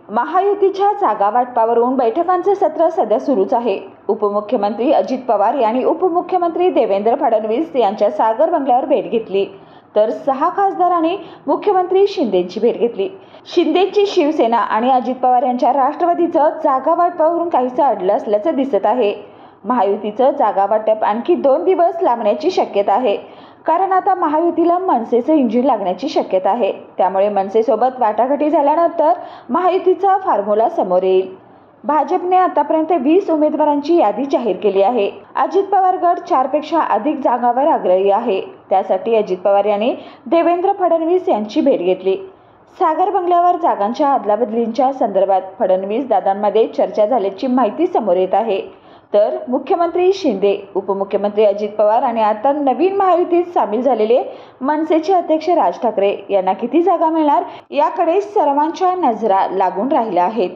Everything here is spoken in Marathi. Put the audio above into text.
महायुतीच्या जागा वाटपावरून बैठकांचे सत्र सध्या सुरूच आहे। उपमुख्यमंत्री अजित पवार यांनी उपमुख्यमंत्री देवेंद्र फडणवीस यांच्या सागर बंगल्यावर भेट घेतली, तर 6 खासदारांनी मुख्यमंत्री शिंदेंची भेट घेतली। शिंदेंची शिवसेना आणि अजित पवार यांच्या राष्ट्रवादीचं जागा वाटपावरून काहीसं अडलं असल्याचं दिसत आहे। महायुतीचं जागा वाटप आणखी 2 दिवस लांबण्याची शक्यता आहे, कारण आता महायुतीला मनसेचं इंजिन लागण्याची शक्यता आहे। त्यामुळे मनसेसोबत वाटाघाटी झाल्यानंतर महायुतीचा फॉर्म्युला समोर येईल। भाजपने आतापर्यंत 20 उमेदवारांची यादी जाहीर केली आहे। अजित पवार गट 4 पेक्षा अधिक जागांवर आग्रही आहे। त्यासाठी अजित पवार यांनी देवेंद्र फडणवीस यांची भेट घेतली। सागर बंगल्यावर जागांच्या अदलाबदलींच्या संदर्भात फडणवीस दादांमध्ये चर्चा झाल्याची माहिती समोर येत आहे। तर मुख्यमंत्री शिंदे, उपमुख्यमंत्री अजित पवार आणि आता नवीन महायुतीत सामील झालेले मनसेचे अध्यक्ष राज ठाकरे यांना किती जागा मिळणार याकडे सर्वांच्या नजरा लागून राहिल्या आहेत।